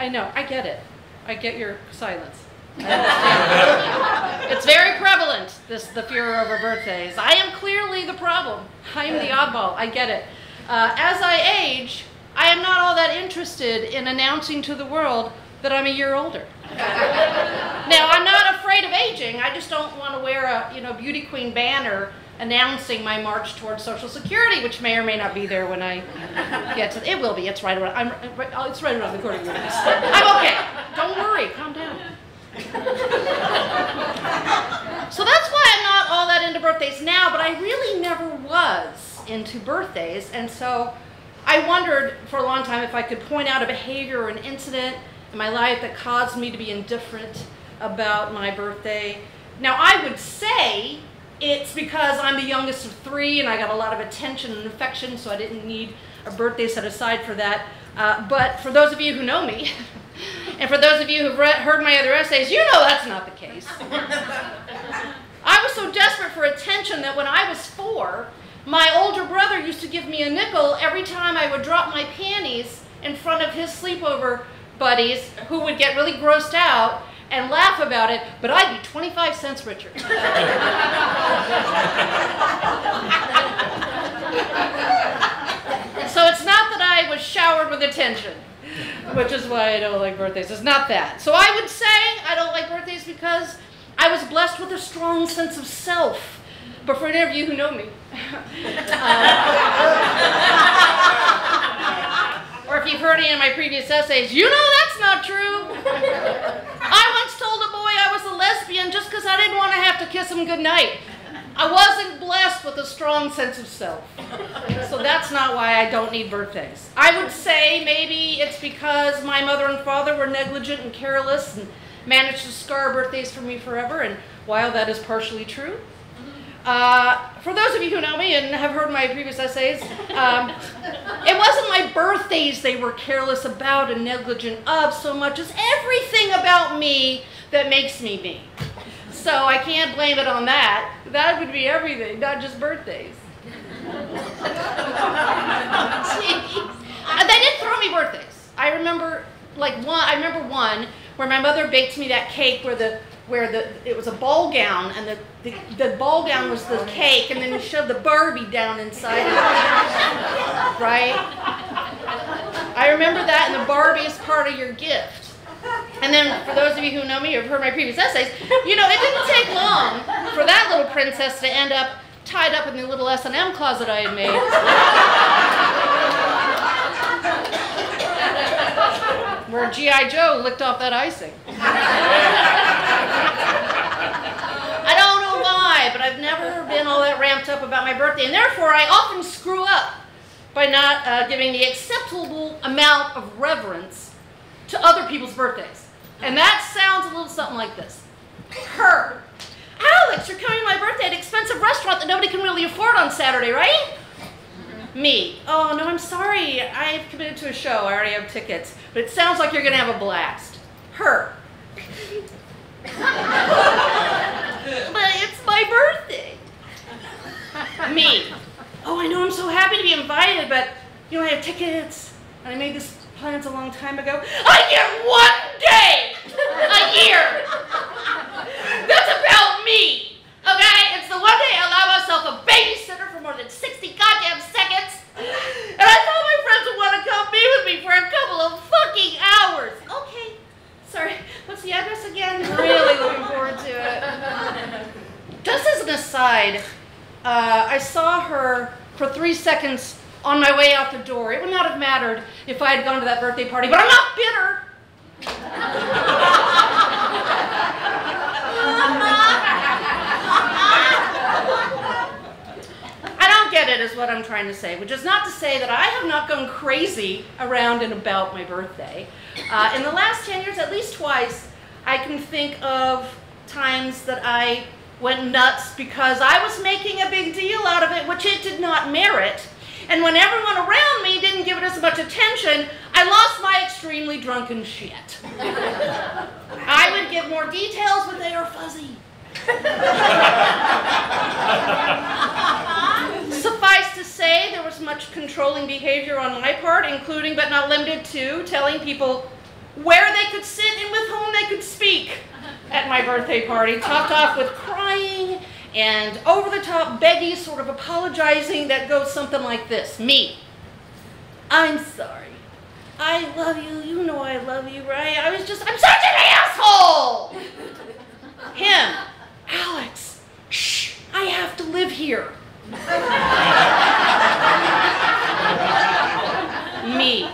I know, I get it. I get your silence. I understand. It's very prevalent, the fear over birthdays. I am clearly the problem. I am the oddball. I get it. As I age, I am not all that interested in announcing to the world that I'm a year older. Now, I'm not afraid of aging. I just don't want to wear a beauty queen banner announcing my march towards Social Security, which may or may not be there when I get to. It will be. It's right around. It's right around the corner. I'm okay. Don't worry. Calm down. So that's why I'm not all that into birthdays now. But I really never was into birthdays, and so I wondered for a long time if I could point out a behavior or an incident in my life that caused me to be indifferent about my birthday. Now, I would say it's because I'm the youngest of 3 and I got a lot of attention and affection, so I didn't need a birthday set aside for that. But for those of you who know me, and for those of you who've heard my other essays, you know that's not the case. I was so desperate for attention that when I was 4, my older brother used to give me a nickel every time I would drop my panties in front of his sleepover buddies who would get really grossed out and laugh about it, but I'd be 25 cents richer. So it's not that I was showered with attention, which is why I don't like birthdays. It's not that. So I would say I don't like birthdays because I was blessed with a strong sense of self. But for any of you who know me, or if you've heard any of my previous essays, you know that's not true. I once told a boy I was a lesbian just because I didn't want to have to kiss him goodnight. I wasn't blessed with a strong sense of self. So that's not why I don't need birthdays. I would say maybe it's because my mother and father were negligent and careless and managed to scar birthdays for me forever, and while that is partially true, for those of you who know me and have heard my previous essays, it wasn't my birthdays they were careless about and negligent of so much as everything about me that makes me me. So I can't blame it on that. That would be everything, not just birthdays. They did throw me birthdays. I remember one where my mother baked me that cake where it was a ball gown, and the ball gown was the cake, and then you shoved the Barbie down inside it. Right? I remember that, and the Barbie is part of your gift. And then for those of you who know me or have heard my previous essays, you know, it didn't take long for that little princess to end up tied up in the little S&M closet I had made. Where G.I. Joe licked off that icing. I don't know why, but I've never been all that ramped up about my birthday, and therefore I often screw up by not giving the acceptable amount of reverence to other people's birthdays. And that sounds a little something like this. Her. Alex, you're coming to my birthday at an expensive restaurant that nobody can really afford on Saturday, right? Me. Oh, no, I'm sorry. I've committed to a show. I already have tickets. But it sounds like you're going to have a blast. Her. But it's my birthday. Me. Oh, I know, I'm so happy to be invited, but, you know, I have tickets, and I made this plans a long time ago. I get 1 day a year. That's about me. Okay? It's the 1 day I allow myself a babysitter for more than 60 goddamn seconds. And I thought my friends would want to come be with me for a couple of fucking hours. Okay. Sorry. What's the address again? Really looking forward to it. Just as an aside, I saw her for 3 seconds on my way out the door. It would not have mattered if I had gone to that birthday party, but I'm not bitter. I don't get it is what I'm trying to say, which is not to say that I have not gone crazy around and about my birthday. In the last 10 years, at least twice, I can think of times that I went nuts because I was making a big deal out of it, which it did not merit. And when everyone around me didn't give it as much attention, I lost my extremely drunken shit. I would give more details, but they are fuzzy. Suffice to say, there was much controlling behavior on my part, including but not limited to telling people where they could sit and with whom they could speak at my birthday party, topped off with crying and over-the-top begging, sort of apologizing that goes something like this. Me, I'm sorry. I love you. You know I love you, right? I'm such an asshole! Him, Alex, shh, I have to live here. Me,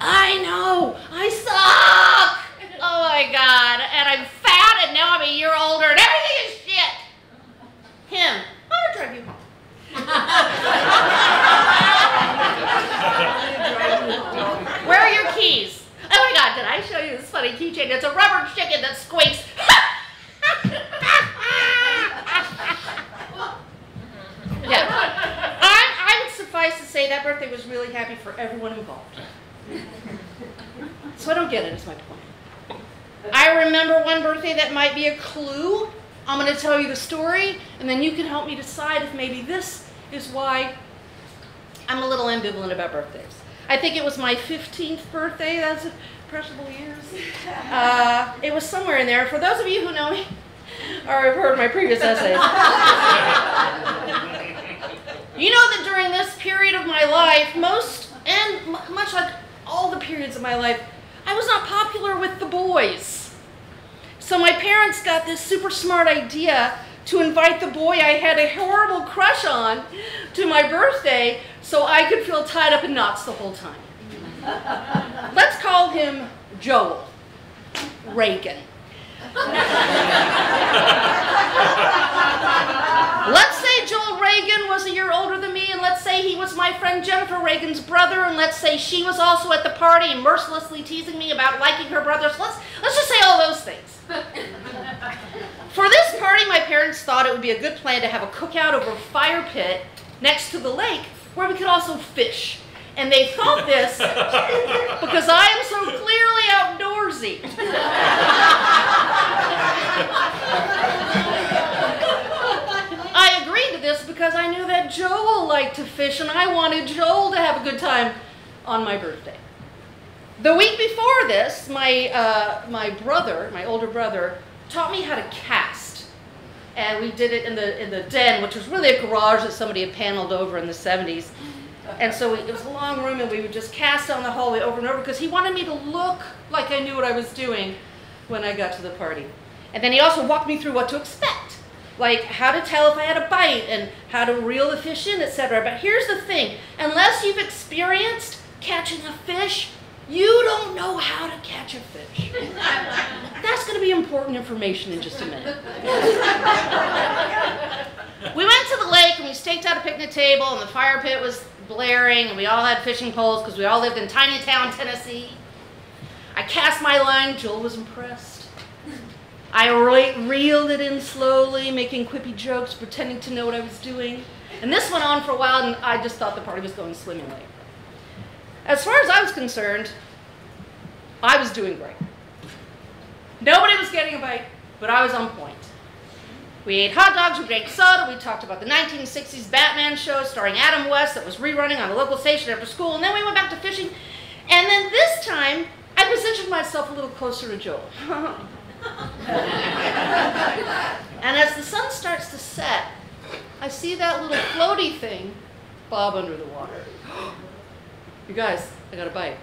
I know, I suck! Oh my God, and I'm fat and now I'm a year older and everything is shit! Him, I'm gonna drive you home. Where are your keys? Oh my God, did I show you this funny keychain? It's a rubber chicken that squeaks. Yeah. I would suffice to say that birthday was really happy for everyone involved. So I don't get it, is my point. I remember one birthday that might be a clue. I'm going to tell you the story, and then you can help me decide if maybe this is why I'm a little ambivalent about birthdays. I think it was my 15th birthday. That's impressionable years. It was somewhere in there. For those of you who know me or have heard my previous essays, you know that during this period of my life, much like all the periods of my life, I was not popular with the boys. So my parents got this super smart idea to invite the boy I had a horrible crush on to my birthday so I could feel tied up in knots the whole time. Let's call him Joel Reagan. Let's say Joel Reagan was a year older than me, and let's say he was my friend Jennifer Reagan's brother, and let's say she was also at the party and mercilessly teasing me about liking her brother. So let's just say all those things. For this party, my parents thought it would be a good plan to have a cookout over a fire pit next to the lake where we could also fish. And they thought this because I am so clearly outdoorsy. I agreed to this because I knew that Joel liked to fish and I wanted Joel to have a good time on my birthday. The week before this, my older brother, taught me how to cast. And we did it in the den, which was really a garage that somebody had paneled over in the 70s. And so it was a long room, and we would just cast down the hallway over and over because he wanted me to look like I knew what I was doing when I got to the party. And then he also walked me through what to expect, like how to tell if I had a bite and how to reel the fish in, etc. But here's the thing, unless you've experienced catching a fish, you don't know how to catch a fish. That's going to be important information in just a minute. We went to the lake and we staked out a picnic table and the fire pit was blaring and we all had fishing poles because we all lived in tiny town Tennessee. I cast my line. Joel was impressed. I reeled it in slowly, making quippy jokes, pretending to know what I was doing. And this went on for a while and I just thought the party was going swimmingly. As far as I was concerned, I was doing great. Nobody was getting a bite, but I was on point. We ate hot dogs, we drank soda, we talked about the 1960s Batman show starring Adam West that was rerunning on a local station after school, and then we went back to fishing. And then this time, I positioned myself a little closer to Joel. And as the sun starts to set, I see that little floaty thing bob under the water. You guys, I got a bite.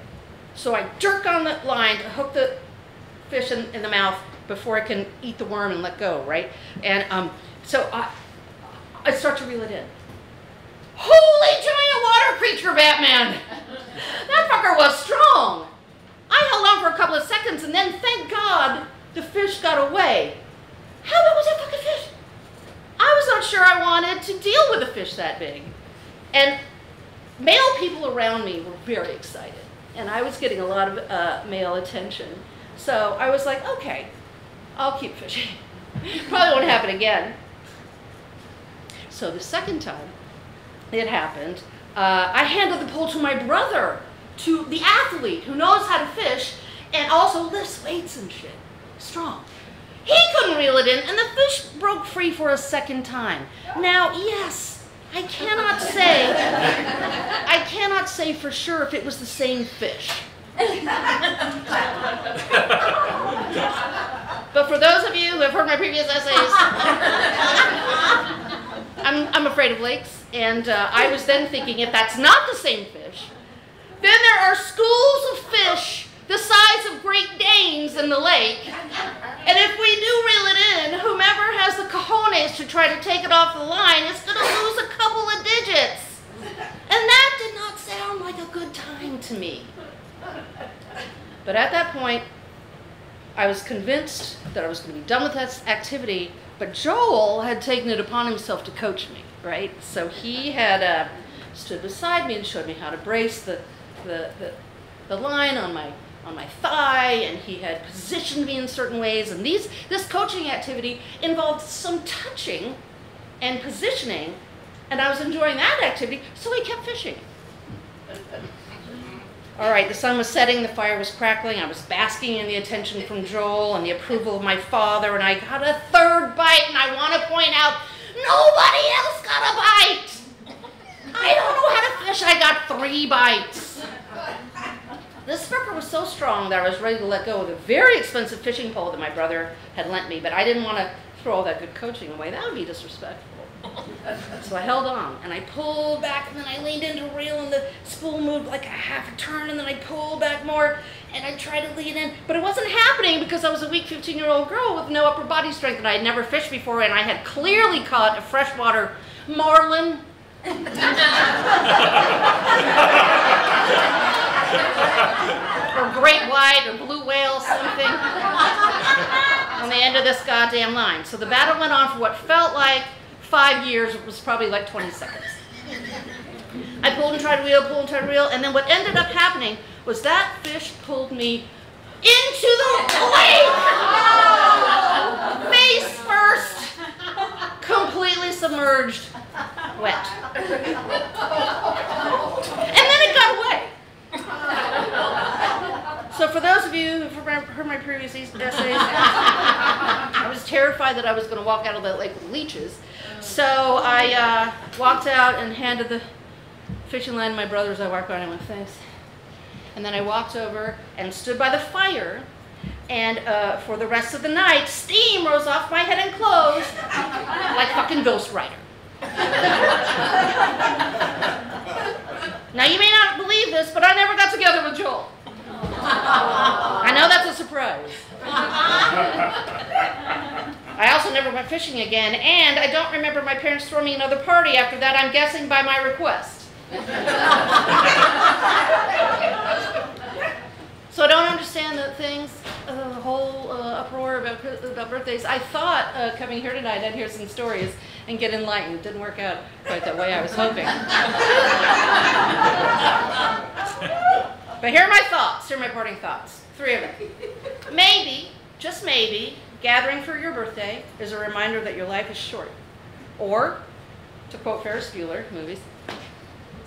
So I jerk on the line to hook the fish in the mouth before I can eat the worm and let go, right? And so I start to reel it in. Holy giant water creature, Batman! That fucker was strong. I held on for a couple of seconds and then, thank God, the fish got away. How big was that fucking fish? I was not sure I wanted to deal with a fish that big. And male people around me were very excited. And I was getting a lot of male attention. So I was like, okay, I'll keep fishing. Probably won't happen again. So the second time it happened, I handed the pole to my brother, to the athlete who knows how to fish and also lifts weights and shit. Strong. He couldn't reel it in and the fish broke free for a second time. Now, yes, I cannot say for sure if it was the same fish. But for those of you who have heard my previous essays, I'm afraid of lakes, and I was then thinking, if that's not the same fish, then there are schools of fish the size of Great Danes in the lake, and if we do reel it in, whomever has the cojones to try to take it off the line is going to lose a couple of digits. And that did not sound like a good time to me. But at that point, I was convinced that I was going to be done with that activity, but Joel had taken it upon himself to coach me, right? So he had stood beside me and showed me how to brace the line on my thigh, and he had positioned me in certain ways, and this coaching activity involved some touching and positioning, and I was enjoying that activity, so we kept fishing. All right, the sun was setting, the fire was crackling, I was basking in the attention from Joel and the approval of my father, and I got a third bite, and I want to point out, nobody else got a bite! I don't know how to fish, I got 3 bites. This sucker was so strong that I was ready to let go of the very expensive fishing pole that my brother had lent me, but I didn't want to throw all that good coaching away. That would be disrespectful. So I held on, and I pulled back, and then I leaned into reel, and the spool moved like a half a turn, and then I pulled back more, and I tried to lean in, but it wasn't happening because I was a weak 15-year-old girl with no upper body strength, and I had never fished before, and I had clearly caught a freshwater marlin. Or great white or blue whale, something on the end of this goddamn line. So the battle went on for what felt like 5 years. It was probably like 20 seconds. I pulled and tried to reel, pulled and tried to reel, and then what ended up happening was that fish pulled me into the lake! Face first, completely submerged, wet. And then it got away. So for those of you who've heard my previous essays, I was terrified that I was going to walk out of that lake with leeches. So I walked out and handed the fishing line to my brother as I walked by, and I went, thanks. And then I walked over and stood by the fire, and for the rest of the night, steam rose off my head and clothes like fucking Ghost Rider. Now you may not believe this, but I never got together with Joel. I know that's a surprise. I also never went fishing again, and I don't remember my parents throwing me another party after that, I'm guessing by my request. So I don't understand the things, the whole uproar about birthdays. I thought coming here tonight I'd hear some stories and get enlightened. It didn't work out quite that way I was hoping. But here are my thoughts, here are my parting thoughts. 3 of them. Maybe, just maybe, gathering for your birthday is a reminder that your life is short. Or, to quote Ferris Bueller, movies,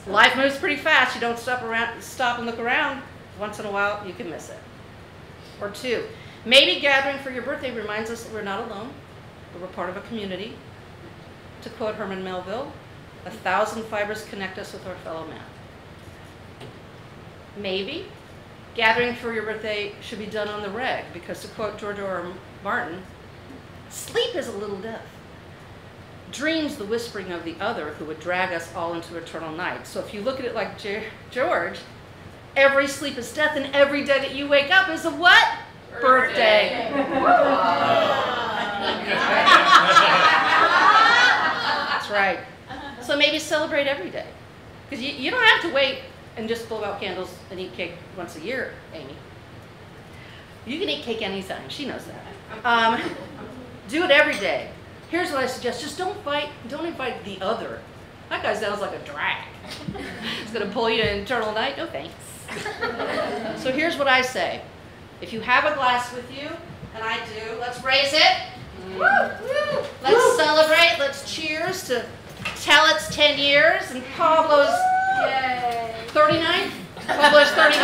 life moves pretty fast. You don't stop and look around. Once in a while, you can miss it. Or 2, maybe gathering for your birthday reminds us that we're not alone, but we're part of a community. To quote Herman Melville, 1,000 fibers connect us with our fellow man. Maybe gathering for your birthday should be done on the reg, because to quote George R.R. Martin, sleep is a little death. Dreams the whispering of the other who would drag us all into eternal night. So if you look at it like George, every sleep is death, and every day that you wake up is a what? Birthday. That's right. So maybe celebrate every day. Because you don't have to wait and just blow out candles and eat cake once a year, Amy. You can eat cake anytime. She knows that. Do it every day. Here's what I suggest. Just don't invite the other. That guy sounds like a drag. He's going to pull you in eternal night? No thanks. So here's what I say. If you have a glass with you, and I do, let's raise it. Let's celebrate. Let's cheers to Tallett's 10 years and Pablo's 39. Pablo's 39.